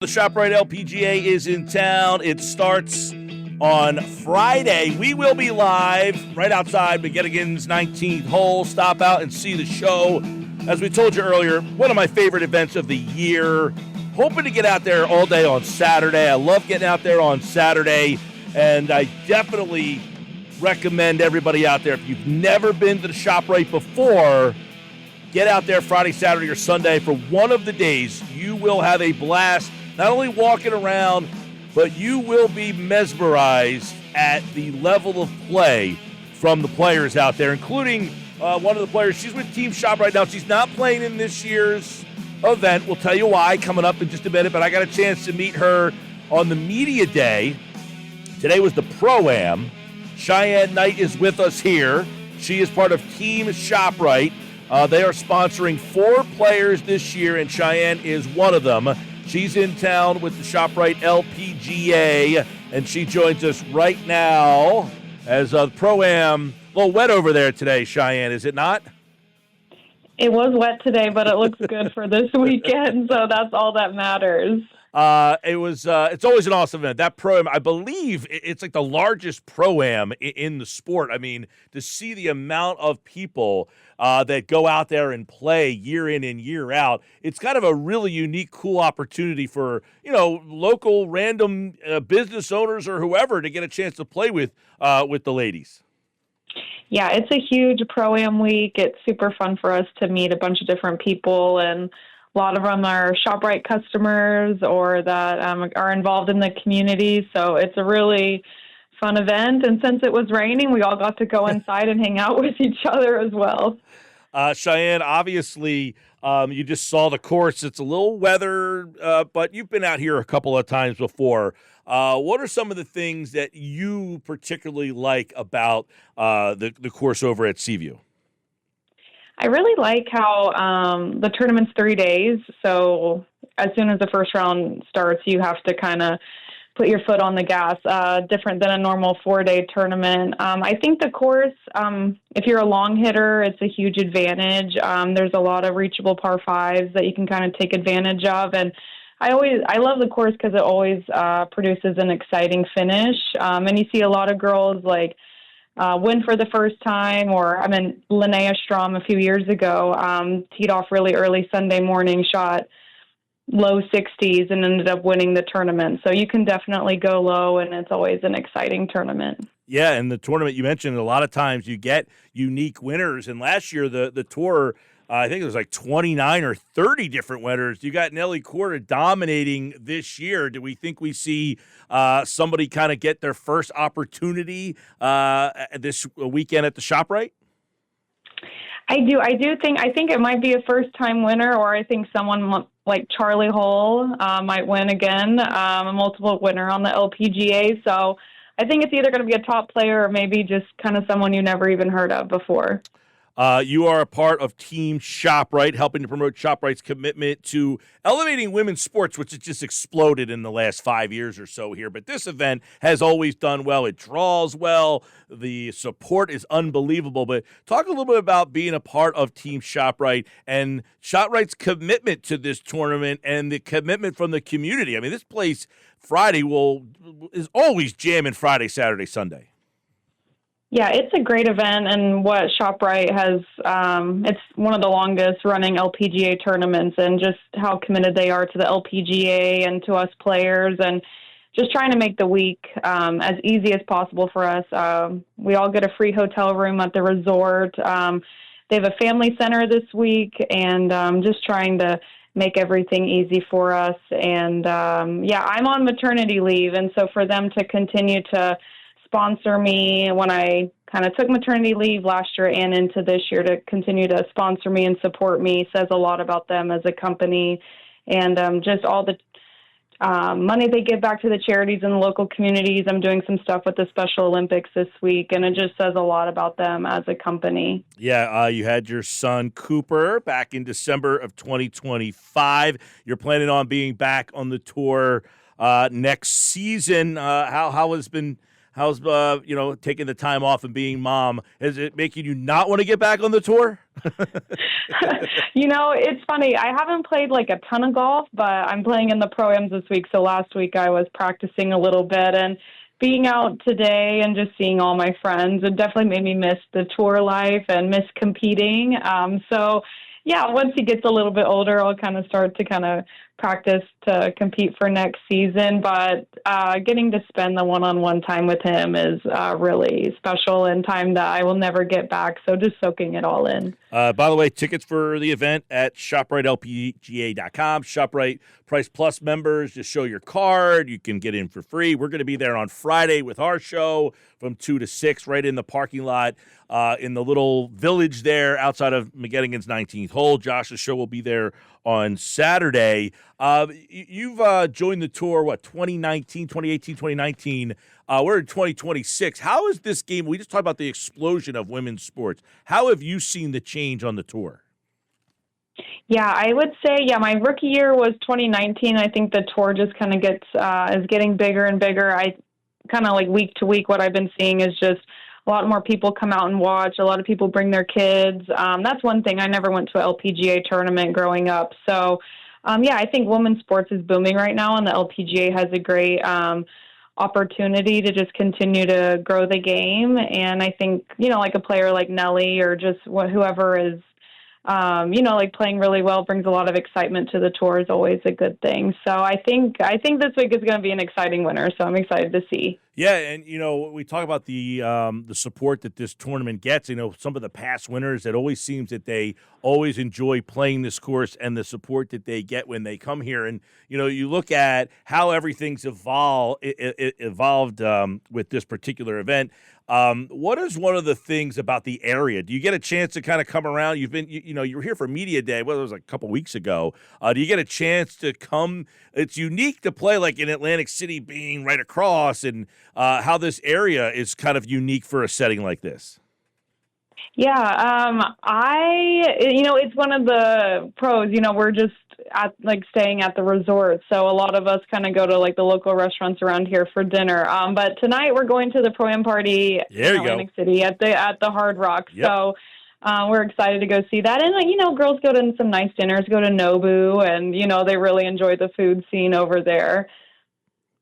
The ShopRite LPGA is in town. It starts on Friday. We will be live right outside McGettigan's 19th hole. Stop out and see the show. As we told you earlier, one of my favorite events of the year. Hoping to get out there all day on Saturday. I love getting out there on Saturday, and I definitely recommend everybody out there, if you've never been to the ShopRite before, get out there Friday, Saturday, or Sunday for one of the days. You will have a blast. Not only walking around, but you will be mesmerized at the level of play from the players out there, including one of the players. She's with Team Shop right now. She's not playing in this year's event. We'll tell you why coming up in just a minute, but I got a chance to meet her on the media day. Today was the Pro-Am. Cheyenne Knight is with us here. She is part of Team ShopRite. They are sponsoring 4 players this year, and Cheyenne is one of them. She's in town with the ShopRite LPGA, and she joins us right now as a Pro-Am. A little wet over there today, Cheyenne, is it not? It was wet today, but it looks good for this weekend, so that's all that matters. It's always an awesome event. That Pro-Am, I believe it's like the largest Pro-Am in the sport. I mean, to see the amount of people that go out there and play year in and year out, it's kind of a really unique, cool opportunity for, local random business owners or whoever to get a chance to play with the ladies. Yeah, it's a huge Pro-Am week. It's super fun for us to meet a bunch of different people, and a lot of them are ShopRite customers or that are involved in the community. So it's a really fun event. And since it was raining, we all got to go inside and hang out with each other as well. Cheyenne, obviously, you just saw the course. It's a little weather, but you've been out here a couple of times before. What are some of the things that you particularly like about the course over at Seaview? I really like how the tournament's 3 days. So as soon as the first round starts, you have to kind of put your foot on the gas, different than a normal 4-day tournament. I think the course, if you're a long hitter, it's a huge advantage. There's a lot of reachable par fives that you can kind of take advantage of. And I love the course because it always produces an exciting finish. And you see a lot of girls win for the first time, or Linnea Strom a few years ago teed off really early Sunday morning, shot low 60s, and ended up winning the tournament. So you can definitely go low, and it's always an exciting tournament. Yeah, and the tournament you mentioned, a lot of times you get unique winners. And last year, the tour, I think it was like 29 or 30 different winners. You got Nelly Korda dominating this year. Do we think we see somebody kind of get their first opportunity this weekend at the ShopRite? I think it might be a first-time winner, or I think someone like Charlie Hull might win again, a multiple winner on the LPGA. So I think it's either going to be a top player or maybe just kind of someone you never even heard of before. You are a part of Team ShopRite, helping to promote ShopRite's commitment to elevating women's sports, which has just exploded in the last 5 years or so here. But this event has always done well. It draws well. The support is unbelievable. But talk a little bit about being a part of Team ShopRite and ShopRite's commitment to this tournament and the commitment from the community. I mean, this place Friday is always jamming Friday, Saturday, Sunday. Yeah, it's a great event, and what ShopRite has, it's one of the longest running LPGA tournaments, and just how committed they are to the LPGA and to us players, and just trying to make the week as easy as possible for us. We all get a free hotel room at the resort. They have a family center this week, and just trying to make everything easy for us. And I'm on maternity leave, and so for them to continue to sponsor me when I kind of took maternity leave last year and into this year, to continue to sponsor me and support me says a lot about them as a company, and just all the money they give back to the charities in the local communities. I'm doing some stuff with the Special Olympics this week, and it just says a lot about them as a company. Yeah, you had your son Cooper back in December of 2025. You're planning on being back on the tour next season. How has been how's taking the time off and being mom? Is it making you not want to get back on the tour? It's funny. I haven't played like a ton of golf, but I'm playing in the Pro-Ams this week. So last week I was practicing a little bit, and being out today and just seeing all my friends, it definitely made me miss the tour life and miss competing. So yeah, once he gets a little bit older, I'll kind of start to kind of practice to compete for next season. But getting to spend the one-on-one time with him is really special and time that I will never get back. So just soaking it all in. By the way, tickets for the event at ShopRite LPGA.com. ShopRite Price Plus members, just show your card. You can get in for free. We're going to be there on Friday with our show from 2 to 6 right in the parking lot in the little village there outside of McGettigan's 19th hole. Josh's show will be there on Saturday. You've joined the tour, 2018, 2019. We're in 2026. How is this game? We just talked about the explosion of women's sports. How have you seen the change on the tour? Yeah, I would say, my rookie year was 2019. I think the tour just kind of is getting bigger and bigger. I kind of like week to week, what I've been seeing is just a lot more people come out and watch. A lot of people bring their kids. That's one thing. I never went to an LPGA tournament growing up. So, I think women's sports is booming right now, and the LPGA has a great opportunity to just continue to grow the game. And I think, like a player like Nelly or just whoever is, playing really well brings a lot of excitement to the tour is always a good thing. So I think this week is going to be an exciting winner. So I'm excited to see. Yeah, and we talk about the support that this tournament gets. Some of the past winners, it always seems that they always enjoy playing this course and the support that they get when they come here. And you look at how everything's evolved with this particular event. What is one of the things about the area? Do you get a chance to kind of come around? You've been, you were here for Media Day. Well, it was like a couple weeks ago. Do you get a chance to come? It's unique to play like in Atlantic City, being right across, and how this area is kind of unique for a setting like this. Yeah, it's one of the pros. We're just staying at the resort, so a lot of us kind of go to like the local restaurants around here for dinner. But tonight we're going to the Pro-Am party in Atlantic City at the Hard Rock. Yep. So we're excited to go see that. And girls go to some nice dinners, go to Nobu, and they really enjoy the food scene over there.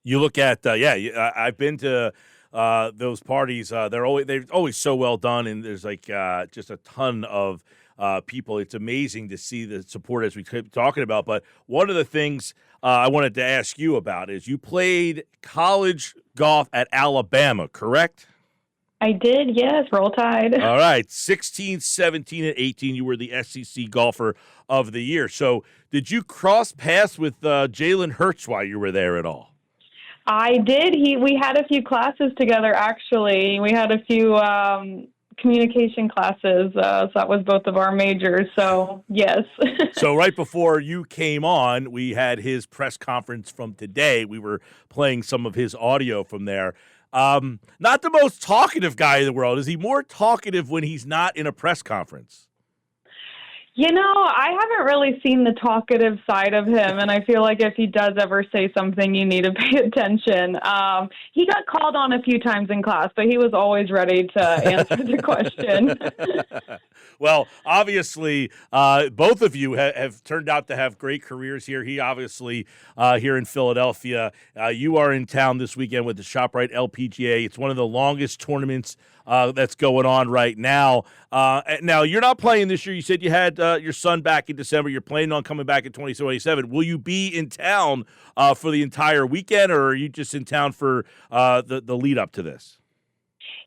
You look at I've been to those parties. They're always so well done, and there's just a ton of people. It's amazing to see the support as we keep talking about. But one of the things I wanted to ask you about is you played college golf at Alabama, correct? I did, yes. Roll Tide. All right. 16, 17, and 18, you were the SEC Golfer of the Year. So did you cross paths with Jalen Hurts while you were there at all? I did. We had a few classes together, actually. We had a few communication classes. So that was both of our majors. So, yes. So right before you came on, we had his press conference from today. We were playing some of his audio from there. Not the most talkative guy in the world. Is he more talkative when he's not in a press conference? I haven't really seen the talkative side of him, and I feel like if he does ever say something, you need to pay attention. He got called on a few times in class, but he was always ready to answer the question. Well, obviously, both of you have turned out to have great careers here. He obviously here in Philadelphia. You are in town this weekend with the ShopRite LPGA. It's one of the longest tournaments that's going on right now. Now, you're not playing this year. You said you had your son back in December. You're planning on coming back in 2027. Will you be in town for the entire weekend, or are you just in town for the lead up to this?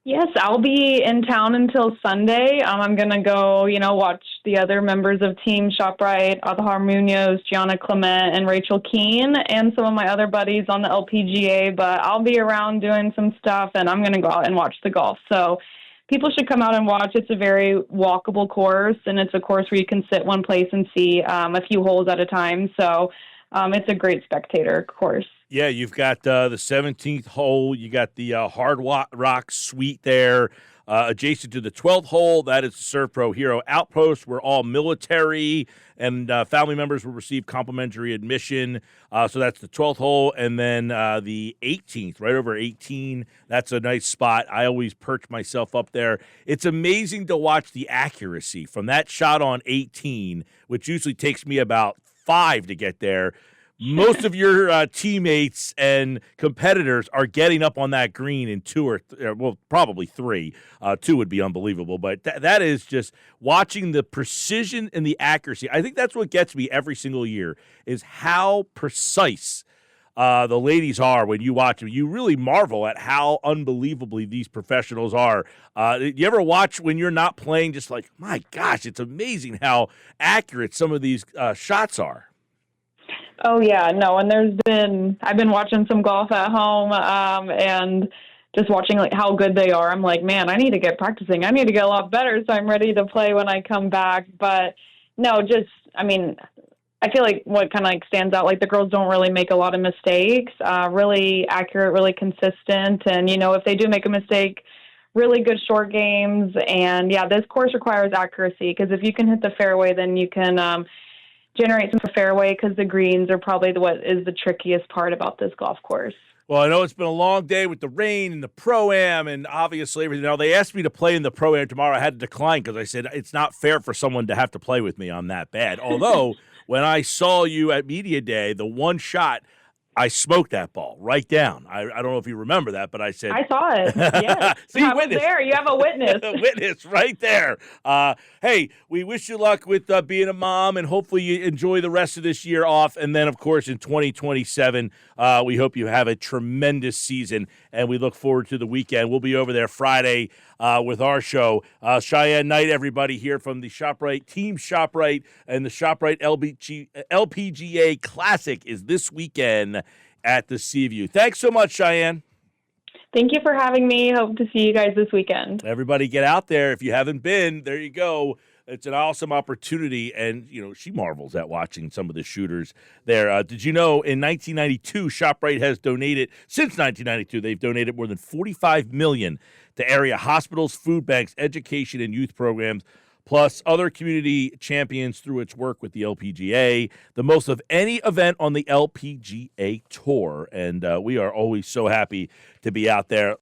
Yes, I'll be in town until Sunday. I'm going to go, watch the other members of Team ShopRite, Adhar Munoz, Gianna Clement, and Rachel Keene, and some of my other buddies on the LPGA. But I'll be around doing some stuff, and I'm going to go out and watch the golf. So people should come out and watch. It's a very walkable course, and it's a course where you can sit one place and see a few holes at a time. So it's a great spectator course. Yeah, you've got the 17th hole. You got the Hard Rock Suite there. adjacent to the 12th hole. That is the Serve Pro Hero Outpost, where all military and family members will receive complimentary admission. So that's the 12th hole. And then the 18th, right over 18, that's a nice spot. I always perch myself up there. It's amazing to watch the accuracy from that shot on 18, which usually takes me about 5 to get there. Most of your teammates and competitors are getting up on that green in 2 or well, probably 3. 2 would be unbelievable, but that is just watching the precision and the accuracy. I think that's what gets me every single year is how precise the ladies are when you watch them. You really marvel at how unbelievably these professionals are. You ever watch when you're not playing, just like, my gosh, it's amazing how accurate some of these shots are. Oh, yeah, no, and I've been watching some golf at home and just watching like how good they are. I'm like, man, I need to get practicing. I need to get a lot better so I'm ready to play when I come back. But no, I feel like what kind of like stands out, like the girls don't really make a lot of mistakes, really accurate, really consistent. And, if they do make a mistake, really good short games. And, yeah, this course requires accuracy because if you can hit the fairway, then you can generate some fairway because the greens are probably what is the trickiest part about this golf course. Well, I know it's been a long day with the rain and the Pro-Am and obviously everything. Now, they asked me to play in the Pro-Am tomorrow. I had to decline because I said it's not fair for someone to have to play with me on that bad. Although, when I saw you at Media Day, the one shot, I smoked that ball right down. I don't know if you remember that, but I said... I saw it, yes. See, I was there. You have a witness. A witness right there. Hey, we wish you luck with being a mom, and hopefully you enjoy the rest of this year off. And then, of course, in 2027, we hope you have a tremendous season, and we look forward to the weekend. We'll be over there Friday with our show. Cheyenne Knight, everybody, here from the ShopRite, Team ShopRite, and the ShopRite LPGA Classic is this weekend at the Seaview. Thanks so much, Cheyenne. Thank you for having me. Hope to see you guys this weekend. Everybody get out there. If you haven't been, there you go. It's an awesome opportunity, and, she marvels at watching some of the shooters there. Did you know in 1992, ShopRite has donated, since 1992, they've donated more than $45 million to area hospitals, food banks, education, and youth programs, plus other community champions through its work with the LPGA, the most of any event on the LPGA Tour. And we are always so happy to be out there.